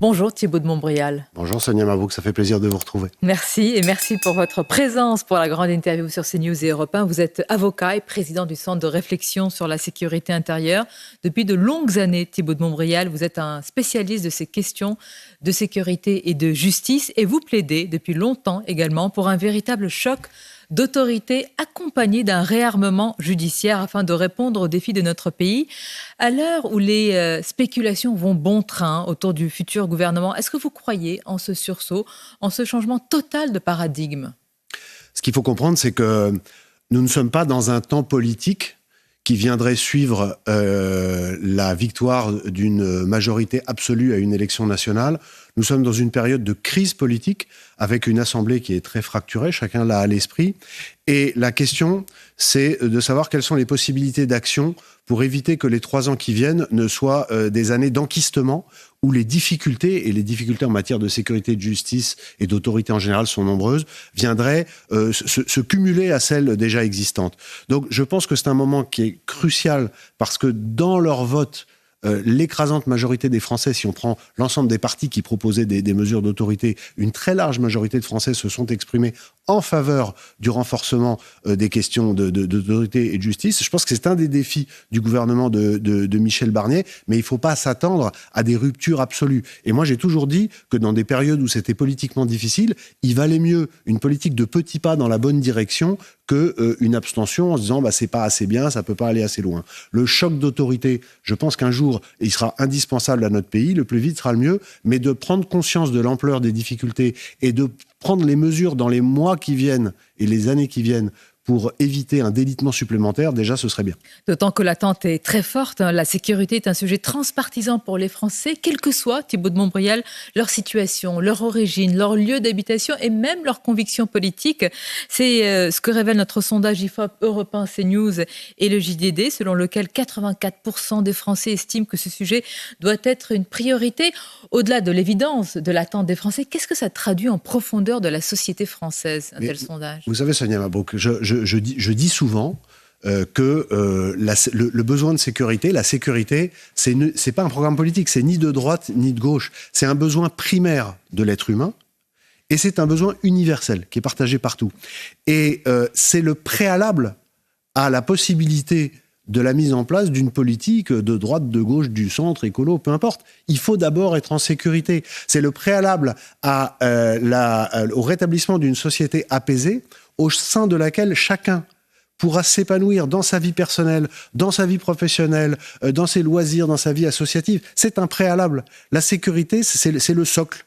Bonjour Thibaut de Montbrial. Bonjour Sonia Mabrouk, ça fait plaisir de vous retrouver. Merci et merci pour votre présence pour la grande interview sur CNews et Europe 1. Vous êtes avocat et président du Centre de réflexion sur la sécurité intérieure. Depuis de longues années, Thibaut de Montbrial, vous êtes un spécialiste de ces questions de sécurité et de justice et vous plaidez depuis longtemps également pour un véritable choc d'autorité accompagné d'un réarmement judiciaire afin de répondre aux défis de notre pays. À l'heure où les spéculations vont bon train autour du futur gouvernement, est-ce que vous croyez en ce sursaut, en ce changement total de paradigme ? Ce qu'il faut comprendre, c'est que nous ne sommes pas dans un temps politique qui viendrait suivre la victoire d'une majorité absolue à une élection nationale. Nous sommes dans une période de crise politique avec une assemblée qui est très fracturée, chacun l'a à l'esprit. Et la question, c'est de savoir quelles sont les possibilités d'action pour éviter que les 3 ans qui viennent ne soient des années d'enquistement où les difficultés, et les difficultés en matière de sécurité, de justice et d'autorité en général sont nombreuses, viendraient se cumuler à celles déjà existantes. Donc je pense que c'est un moment qui est crucial parce que dans leur vote, l'écrasante majorité des Français, si on prend l'ensemble des partis qui proposaient des mesures d'autorité, une très large majorité de Français se sont exprimés en faveur du renforcement des questions d'autorité et de justice. Je pense que c'est un des défis du gouvernement de Michel Barnier, mais il ne faut pas s'attendre à des ruptures absolues. Et moi, j'ai toujours dit que dans des périodes où c'était politiquement difficile, il valait mieux une politique de petits pas dans la bonne direction qu'une abstention en se disant c'est pas assez bien, ça peut pas aller assez loin. Le choc d'autorité, je pense qu'un jour, il sera indispensable à notre pays, le plus vite sera le mieux, mais de prendre conscience de l'ampleur des difficultés et de prendre les mesures dans les mois qui viennent et les années qui viennent pour éviter un délitement supplémentaire, déjà, ce serait bien. D'autant que l'attente est très forte. La sécurité est un sujet transpartisan pour les Français, quel que soit, Thibaut de Montbrial, leur situation, leur origine, leur lieu d'habitation et même leurs convictions politiques. C'est ce que révèle notre sondage IFOP Europe 1 CNews et le JDD, selon lequel 84% des Français estiment que ce sujet doit être une priorité. Au-delà de l'évidence de l'attente des Français, qu'est-ce que ça traduit en profondeur de la société française, un tel sondage ? Vous savez, Sonia Mabrouk, je dis souvent que le besoin de sécurité, la sécurité, c'est pas un programme politique, c'est ni de droite ni de gauche. C'est un besoin primaire de l'être humain et c'est un besoin universel qui est partagé partout. Et c'est le préalable à la possibilité de la mise en place d'une politique de droite, de gauche, du centre, écolo, peu importe. Il faut d'abord être en sécurité. C'est le préalable au rétablissement d'une société apaisée au sein de laquelle chacun pourra s'épanouir dans sa vie personnelle, dans sa vie professionnelle, dans ses loisirs, dans sa vie associative. C'est un préalable. La sécurité, c'est le socle.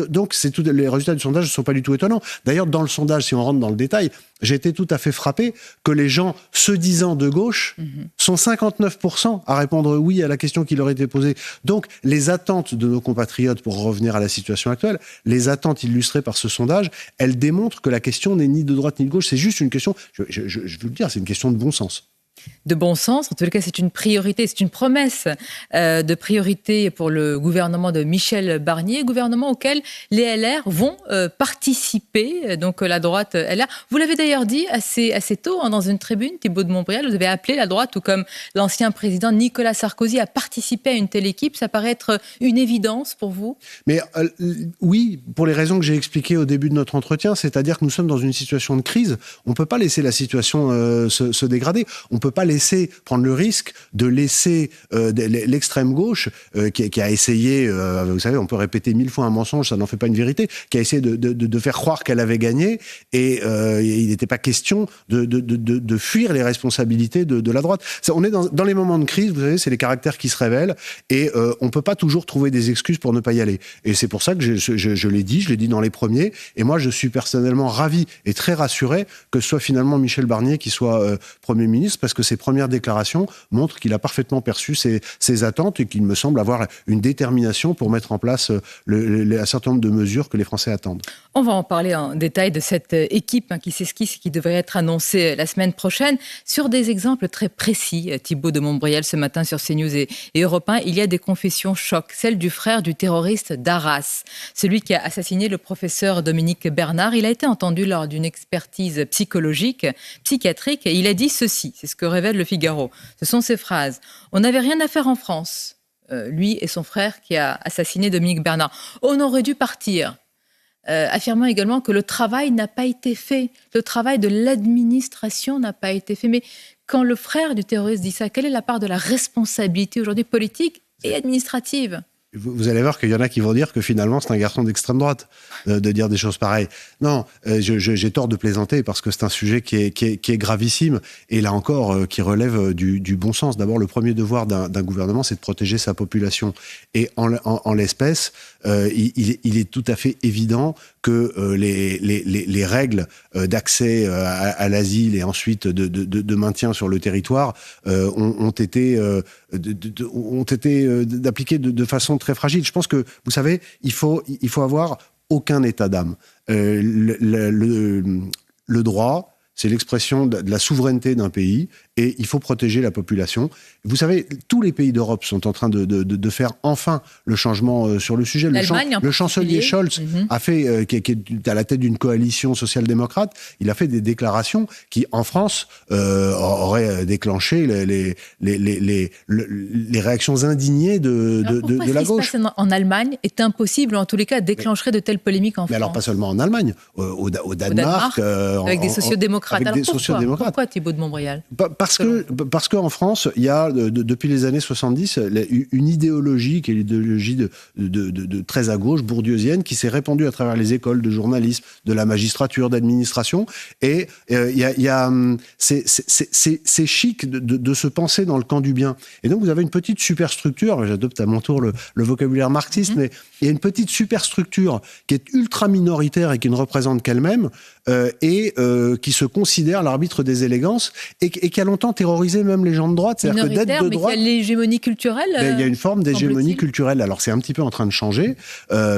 Donc, les résultats du sondage ne sont pas du tout étonnants. D'ailleurs, dans le sondage, si on rentre dans le détail, j'ai été tout à fait frappé que les gens se disant de gauche sont 59% à répondre oui à la question qui leur était posée. Donc, les attentes de nos compatriotes, pour revenir à la situation actuelle, les attentes illustrées par ce sondage, elles démontrent que la question n'est ni de droite ni de gauche. C'est juste une question, je veux le dire, c'est une question de bon sens. De bon sens. En tout cas, c'est une priorité, c'est une promesse de priorité pour le gouvernement de Michel Barnier, gouvernement auquel les LR vont participer, donc la droite LR. Vous l'avez d'ailleurs dit assez tôt dans une tribune, Thibaut de Montbrial, vous avez appelé la droite, tout comme l'ancien président Nicolas Sarkozy, à participer à une telle équipe. Ça paraît être une évidence pour vous ? Mais oui, pour les raisons que j'ai expliquées au début de notre entretien, c'est-à-dire que nous sommes dans une situation de crise. On ne peut pas laisser la situation se dégrader. On ne peut pas prendre le risque de laisser l'extrême gauche, qui a essayé, vous savez, on peut répéter 1000 fois un mensonge, ça n'en fait pas une vérité, qui a essayé de faire croire qu'elle avait gagné, et il n'était pas question de fuir les responsabilités de la droite. On est dans les moments de crise, vous savez, c'est les caractères qui se révèlent, et on ne peut pas toujours trouver des excuses pour ne pas y aller. Et c'est pour ça que je l'ai dit dans les premiers, et moi je suis personnellement ravi et très rassuré que ce soit finalement Michel Barnier qui soit Premier ministre, parce que ses premières déclarations montrent qu'il a parfaitement perçu ses attentes et qu'il me semble avoir une détermination pour mettre en place un certain nombre de mesures que les Français attendent. On va en parler en détail de cette équipe qui s'esquisse et qui devrait être annoncée la semaine prochaine. Sur des exemples très précis, Thibaut de Montbrial, ce matin sur CNews et Europe 1, il y a des confessions choc. Celle du frère du terroriste d'Arras, celui qui a assassiné le professeur Dominique Bernard. Il a été entendu lors d'une expertise psychiatrique, et il a dit ceci, c'est ce que révèle Le Figaro. Ce sont ces phrases. « On n'avait rien à faire en France. lui et son frère qui a assassiné Dominique Bernard. On aurait dû partir, affirmant également que le travail n'a pas été fait, le travail de l'administration n'a pas été fait. Mais quand le frère du terroriste dit ça, quelle est la part de la responsabilité aujourd'hui politique et administrative ? Vous allez voir qu'il y en a qui vont dire que finalement c'est un garçon d'extrême droite de dire des choses pareilles. Non, j'ai tort de plaisanter parce que c'est un sujet qui est gravissime et là encore qui relève du bon sens. D'abord, le premier devoir d'un gouvernement, c'est de protéger sa population. Et en l'espèce, il est tout à fait évident que les règles d'accès à l'asile et ensuite de maintien sur le territoire ont été appliquées de façon très fragile. Je pense que, vous savez, il faut avoir aucun état d'âme. Le droit, c'est l'expression de la souveraineté d'un pays et il faut protéger la population. Vous savez, tous les pays d'Europe sont en train de faire enfin le changement sur le sujet. Le chancelier Scholz a fait, qui est à la tête d'une coalition social-démocrate, il a fait des déclarations qui, en France, auraient déclenché les réactions indignées de la gauche. Ce qui se passe en Allemagne est impossible, ou en tous les cas déclencherait de telles polémiques en France. Mais alors pas seulement en Allemagne, au Danemark, avec des sociodémocrates. Avec pourquoi Thibault de Montbrial ? Parce qu'en France, il y a, depuis les années 70, une idéologie qui est l'idéologie de très à gauche, bourdieusienne, qui s'est répandue à travers les écoles de journalisme, de la magistrature, d'administration. Et c'est chic de se penser dans le camp du bien. Et donc, vous avez une petite superstructure, j'adopte à mon tour le vocabulaire marxiste, mais il y a une petite superstructure qui est ultra minoritaire et qui ne représente qu'elle-même, et qui se considère l'arbitre des élégances et qui a longtemps terrorisé même les gens de droite. C'est-à-dire que d'être de droite, il y a l'hégémonie culturelle. Il y a une forme d'hégémonie culturelle. Alors c'est un petit peu en train de changer,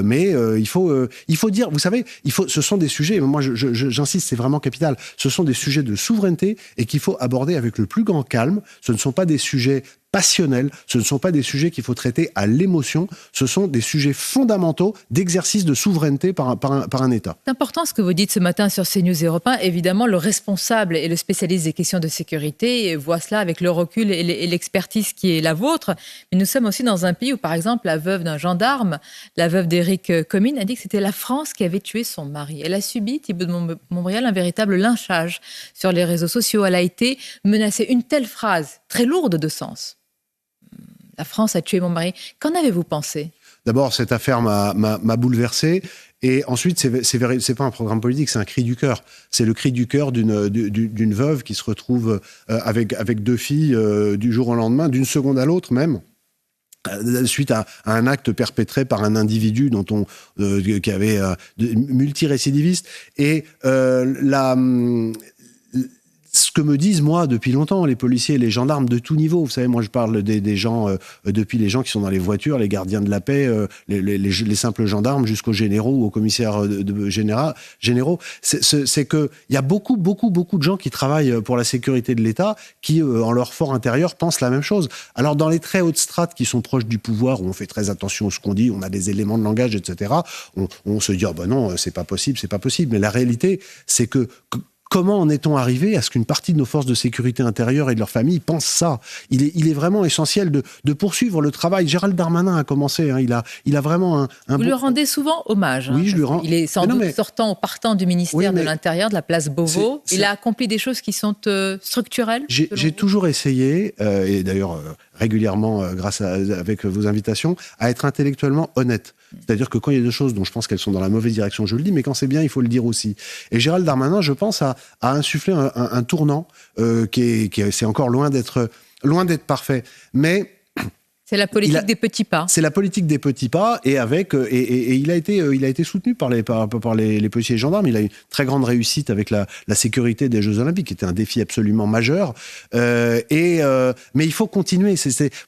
mais il faut dire, vous savez, ce sont des sujets. Moi, j'insiste, c'est vraiment capital. Ce sont des sujets de souveraineté et qu'il faut aborder avec le plus grand calme. Ce ne sont pas des sujets passionnels, ce ne sont pas des sujets qu'il faut traiter à l'émotion, ce sont des sujets fondamentaux d'exercice de souveraineté par un État. C'est important ce que vous dites ce matin sur CNews et Europe 1. Évidemment, le responsable et le spécialiste des questions de sécurité voit cela avec le recul et l'expertise qui est la vôtre. Mais nous sommes aussi dans un pays où, par exemple, la veuve d'un gendarme, la veuve d'Éric Comines, a dit que c'était la France qui avait tué son mari. Elle a subi, Thibault de Montbrial, un véritable lynchage sur les réseaux sociaux. Elle a été menacée. Une telle phrase, très lourde de sens. La France a tué mon mari. Qu'en avez-vous pensé ? D'abord, cette affaire m'a bouleversé. Et ensuite, c'est pas un programme politique, c'est un cri du cœur. C'est le cri du cœur d'une veuve qui se retrouve avec deux filles du jour au lendemain, d'une seconde à l'autre même, suite à un acte perpétré par un individu qui avait multirécidiviste. Et ce que me disent, moi, depuis longtemps, les policiers et les gendarmes de tout niveau, vous savez, moi je parle des gens, depuis les gens qui sont dans les voitures, les gardiens de la paix, les simples gendarmes, jusqu'aux généraux ou aux commissaires généraux, c'est qu'il y a beaucoup de gens qui travaillent pour la sécurité de l'État, qui, en leur fort intérieur, pensent la même chose. Alors, dans les très hautes strates qui sont proches du pouvoir, où on fait très attention à ce qu'on dit, on a des éléments de langage, etc., on se dit, non, c'est pas possible. Mais la réalité, c'est que comment en est-on arrivé à ce qu'une partie de nos forces de sécurité intérieure et de leurs familles pensent ça ? Il est vraiment essentiel de poursuivre le travail. Gérald Darmanin a commencé, il a vraiment un Vous lui rendez souvent hommage. Oui, je lui rends. Il est sans doute sortant ou partant du ministère de l'Intérieur, de la place Beauvau. Il a accompli des choses qui sont structurelles. J'ai toujours essayé, et d'ailleurs régulièrement, avec vos invitations, à être intellectuellement honnête. C'est-à-dire que quand il y a des choses dont je pense qu'elles sont dans la mauvaise direction, je le dis, mais quand c'est bien, il faut le dire aussi. Et Gérald Darmanin, je pense, a insufflé un tournant c'est encore loin d'être parfait. Mais c'est la politique des petits pas. C'est la politique des petits pas, et il a été soutenu par les policiers et gendarmes. Il a eu une très grande réussite avec la sécurité des Jeux Olympiques, qui était un défi absolument majeur. Mais il faut continuer.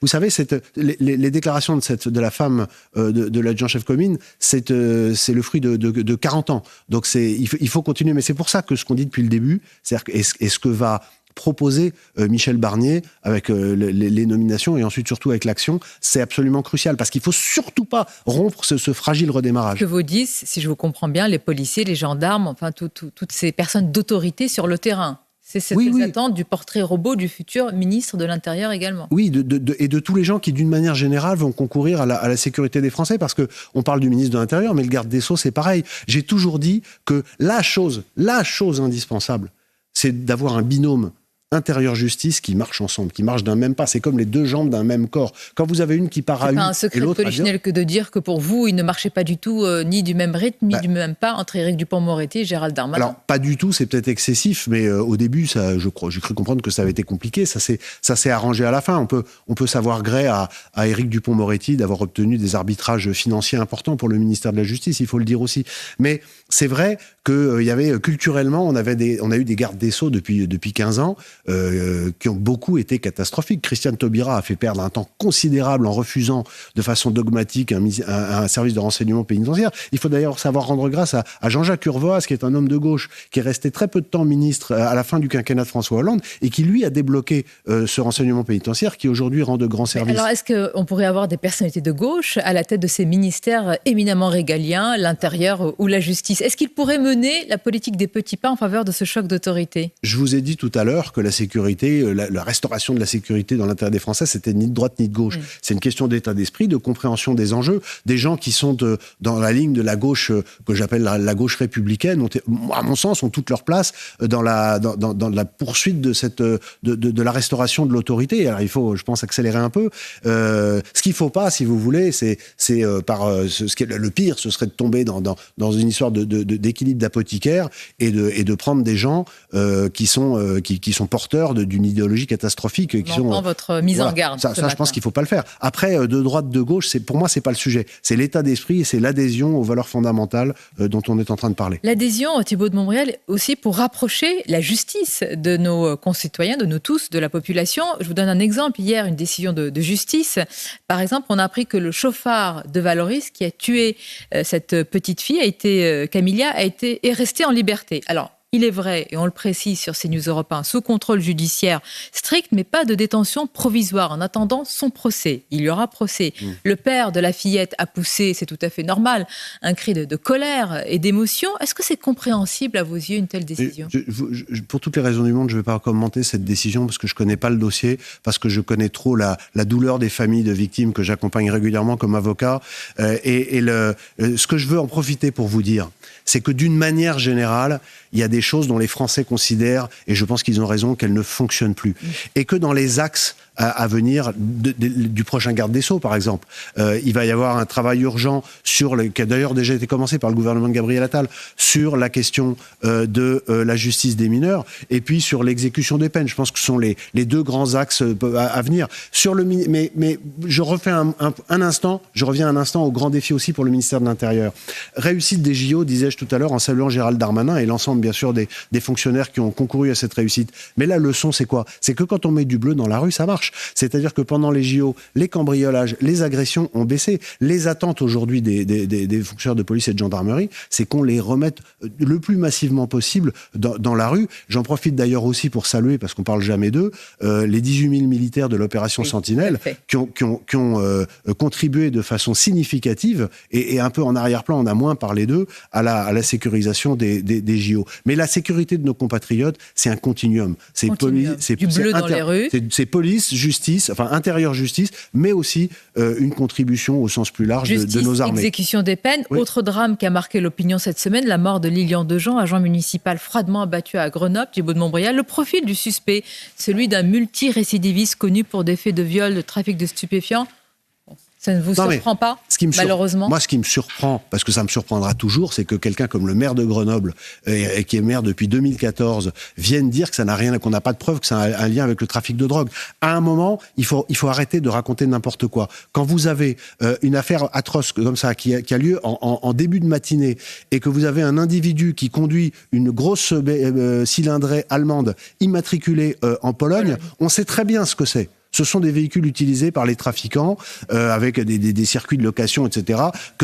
Vous savez, les déclarations de la femme de l'adjudant-chef Comines, c'est le fruit de 40 ans. Donc il faut continuer. Mais c'est pour ça que ce qu'on dit depuis le début, c'est-à-dire est-ce que va proposer Michel Barnier avec les nominations et ensuite surtout avec l'action, c'est absolument crucial parce qu'il ne faut surtout pas rompre ce fragile redémarrage. Ce que vous dites, si je vous comprends bien, les policiers, les gendarmes, enfin toutes ces personnes d'autorité sur le terrain, C'est cette attente du portrait robot du futur ministre de l'Intérieur également. Oui, et de tous les gens qui, d'une manière générale, vont concourir à la sécurité des Français, parce qu'on parle du ministre de l'Intérieur, mais le garde des Sceaux, c'est pareil. J'ai toujours dit que la chose indispensable, c'est d'avoir un binôme intérieur-justice qui marche ensemble, qui marche d'un même pas. C'est comme les deux jambes d'un même corps. Quand vous avez une qui part à une et l'autre... C'est pas un secret de polichinelle que de dire que pour vous, il ne marchait pas du tout ni du même rythme, ni du même pas entre Éric Dupond-Moretti et Gérald Darmanin. Alors, pas du tout, c'est peut-être excessif, mais au début, j'ai cru comprendre que ça avait été compliqué. Ça s'est arrangé à la fin. On peut savoir gré à Éric Dupond-Moretti d'avoir obtenu des arbitrages financiers importants pour le ministère de la Justice, il faut le dire aussi. Mais c'est vrai qu'il y avait, culturellement, on a eu des gardes des Sceaux depuis 15 ans, qui ont beaucoup été catastrophiques. Christiane Taubira a fait perdre un temps considérable en refusant de façon dogmatique un service de renseignement pénitentiaire. Il faut d'ailleurs savoir rendre grâce à Jean-Jacques Urvoas, qui est un homme de gauche, qui est resté très peu de temps ministre à la fin du quinquennat de François Hollande, et qui, lui, a débloqué ce renseignement pénitentiaire qui, aujourd'hui, rend de grands services. Alors, est-ce qu'on pourrait avoir des personnalités de gauche à la tête de ces ministères éminemment régaliens, l'Intérieur ou la Justice? Est-ce qu'ils pourraient mener la politique des petits pas en faveur de ce choc d'autorité? Je vous ai dit tout à l'heure que la sécurité, la restauration de la sécurité dans l'intérêt des Français, c'était ni de droite ni de gauche. C'est une question d'état d'esprit, de compréhension des enjeux. Des gens qui sont dans la ligne de la gauche, que j'appelle la gauche républicaine, à mon sens, ont toute leur place dans la poursuite de la restauration de l'autorité. Alors il faut, je pense, accélérer un peu. Ce qu'il ne faut pas, si vous voulez, le pire, ce serait de tomber dans une histoire d'équilibre d'apothicaire et de prendre des gens qui sont porteurs d'une idéologie catastrophique. Votre mise en garde. Ça, je pense qu'il ne faut pas le faire. Après, de droite, de gauche, pour moi, ce n'est pas le sujet. C'est l'état d'esprit et c'est l'adhésion aux valeurs fondamentales dont on est en train de parler. L'adhésion, Thibault de Montbrial, aussi pour rapprocher la justice de nos concitoyens, de nous tous, de la population. Je vous donne un exemple. Hier, une décision de justice. Par exemple, on a appris que le chauffard de Valoris, qui a tué cette petite fille, Camilla, est resté en liberté. Alors, il est vrai, et on le précise sur CNews Europe 1, sous contrôle judiciaire strict, mais pas de détention provisoire en attendant son procès. Il y aura procès. Le père de la fillette a poussé, c'est tout à fait normal, un cri de colère et d'émotion. Est-ce que c'est compréhensible à vos yeux, une telle décision ? Pour toutes les raisons du monde, je ne vais pas commenter cette décision parce que je ne connais pas le dossier, parce que je connais trop la douleur des familles de victimes que j'accompagne régulièrement comme avocat. Ce que je veux en profiter pour vous dire, c'est que d'une manière générale, il y a des choses dont les Français considèrent, et je pense qu'ils ont raison, qu'elles ne fonctionnent plus. Et que dans les axes à venir du prochain garde des Sceaux, par exemple, il va y avoir un travail urgent qui a d'ailleurs déjà été commencé par le gouvernement de Gabriel Attal, sur la question de la justice des mineurs, et puis sur l'exécution des peines. Je pense que ce sont les deux grands axes à venir. Mais je reviens un instant au grand défi aussi pour le ministère de l'Intérieur. Réussite des JO, disais-je tout à l'heure, en saluant Gérald Darmanin et l'ensemble, bien sûr, des fonctionnaires qui ont concouru à cette réussite. Mais la leçon, c'est quoi ? C'est que quand on met du bleu dans la rue, ça marche. C'est-à-dire que pendant les JO, les cambriolages, les agressions ont baissé. Les attentes aujourd'hui des fonctionnaires de police et de gendarmerie, c'est qu'on les remette le plus massivement possible dans la rue. J'en profite d'ailleurs aussi pour saluer, parce qu'on parle jamais d'eux, les 18 000 militaires de l'opération Sentinelle qui ont contribué de façon significative et un peu en arrière-plan, on a moins parlé d'eux, à la sécurisation des JO. Mais la sécurité de nos compatriotes, c'est un continuum. C'est du bleu dans les rues. C'est police, justice, enfin intérieur justice, mais aussi une contribution au sens plus large de nos armées. Exécution des peines. Oui. Autre drame qui a marqué l'opinion cette semaine, la mort de Lilian Dejean, agent municipal froidement abattu à Grenoble, Thibault de Montbrial. Le profil du suspect, celui d'un multirécidiviste connu pour des faits de viol, de trafic de stupéfiants. Ça ne vous surprend pas, malheureusement ? Moi, ce qui me surprend, parce que ça me surprendra toujours, c'est que quelqu'un comme le maire de Grenoble, et qui est maire depuis 2014, vienne dire que ça n'a rien, qu'on n'a pas de preuve, que ça a un lien avec le trafic de drogue. À un moment, il faut arrêter de raconter n'importe quoi. Quand vous avez une affaire atroce comme ça, qui a lieu en début de matinée, et que vous avez un individu qui conduit une grosse cylindrée allemande immatriculée en Pologne, on sait très bien ce que c'est. Ce sont des véhicules utilisés par les trafiquants avec des circuits de location, etc.,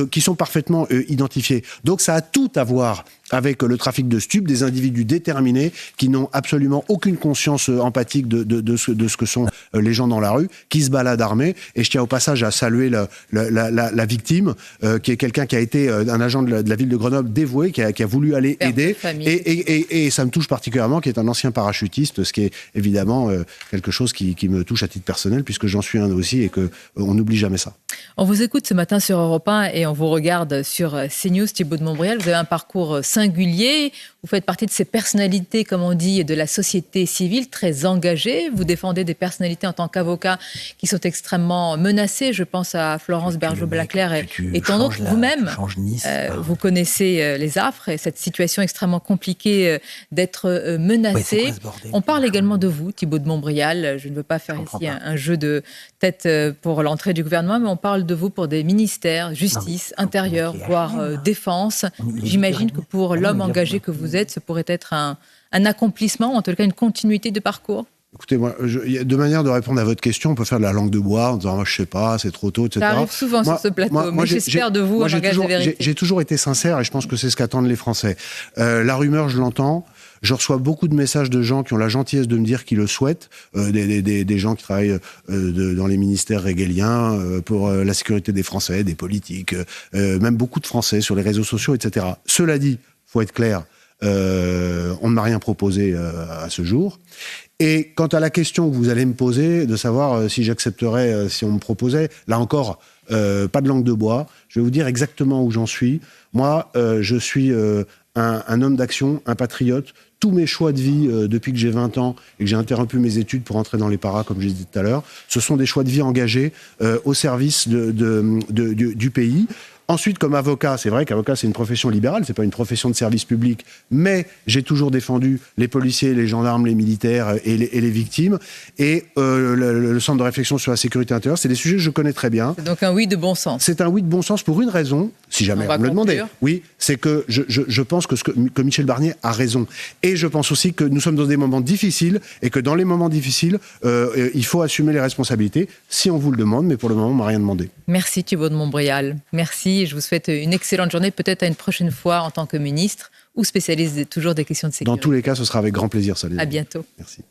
qui sont parfaitement identifiés. Donc ça a tout à voir avec le trafic de stupes, des individus déterminés qui n'ont absolument aucune conscience empathique de ce que sont les gens dans la rue, qui se baladent armés. Et je tiens au passage à saluer la victime, qui est quelqu'un qui a été un agent de la ville de Grenoble dévoué, qui a voulu aller aider. Et ça me touche particulièrement, qui est un ancien parachutiste, ce qui est évidemment quelque chose qui me touche à titre personnel, puisque j'en suis un aussi et qu'on n'oublie jamais ça. On vous écoute ce matin sur Europe 1 et on vous regarde sur CNews. Thibaut de Montbrial, vous avez un parcours singulier. Vous faites partie de ces personnalités, comme on dit, de la société civile, très engagées. Vous défendez des personnalités en tant qu'avocat qui sont extrêmement menacées. Je pense à Florence Bergeau-Blaclair et tant d'autres. Vous-même, vous connaissez les affres et cette situation extrêmement compliquée d'être menacé. On parle également de vous, Thibaut de Montbrial. Je ne veux pas faire ici un jeu de tête pour l'entrée du gouvernement, mais on parle de vous pour des ministères, justice, intérieur, voire défense. J'imagine que pour l'homme engagé que vous êtes, ce pourrait être un accomplissement, en tout cas une continuité de parcours. Écoutez, moi, il y a deux manières de répondre à votre question. On peut faire de la langue de bois en disant je sais pas, c'est trop tôt, etc. Ça arrive souvent sur ce plateau, mais j'espère de vous un langage de vérité. J'ai toujours été sincère et je pense que c'est ce qu'attendent les Français. La rumeur, je l'entends. Je reçois beaucoup de messages de gens qui ont la gentillesse de me dire qu'ils le souhaitent, des gens qui travaillent dans les ministères régaliens pour la sécurité des Français, des politiques, même beaucoup de Français sur les réseaux sociaux, etc. Cela dit, faut être clair, on ne m'a rien proposé à ce jour. Et quant à la question que vous allez me poser, de savoir si j'accepterais si on me proposait, là encore, pas de langue de bois. Je vais vous dire exactement où j'en suis. Moi, je suis un homme d'action, un patriote. Tous mes choix de vie depuis que j'ai 20 ans et que j'ai interrompu mes études pour entrer dans les paras, comme je l'ai dit tout à l'heure, ce sont des choix de vie engagés au service du pays. Ensuite, comme avocat, c'est vrai qu'avocat, c'est une profession libérale, c'est pas une profession de service public, mais j'ai toujours défendu les policiers, les gendarmes, les militaires et les victimes. Et le centre de réflexion sur la sécurité intérieure, c'est des sujets que je connais très bien. C'est donc un oui de bon sens. C'est un oui de bon sens pour une raison, si jamais on me le demandait. Oui, c'est que je pense que Michel Barnier a raison. Et je pense aussi que nous sommes dans des moments difficiles et que dans les moments difficiles, il faut assumer les responsabilités si on vous le demande, mais pour le moment, on m'a rien demandé. Merci Thibaut de Montbrial. Merci. Je vous souhaite une excellente journée, peut-être à une prochaine fois en tant que ministre ou spécialiste toujours des questions de sécurité. Dans tous les cas, ce sera avec grand plaisir, Soledad. À bientôt. Merci.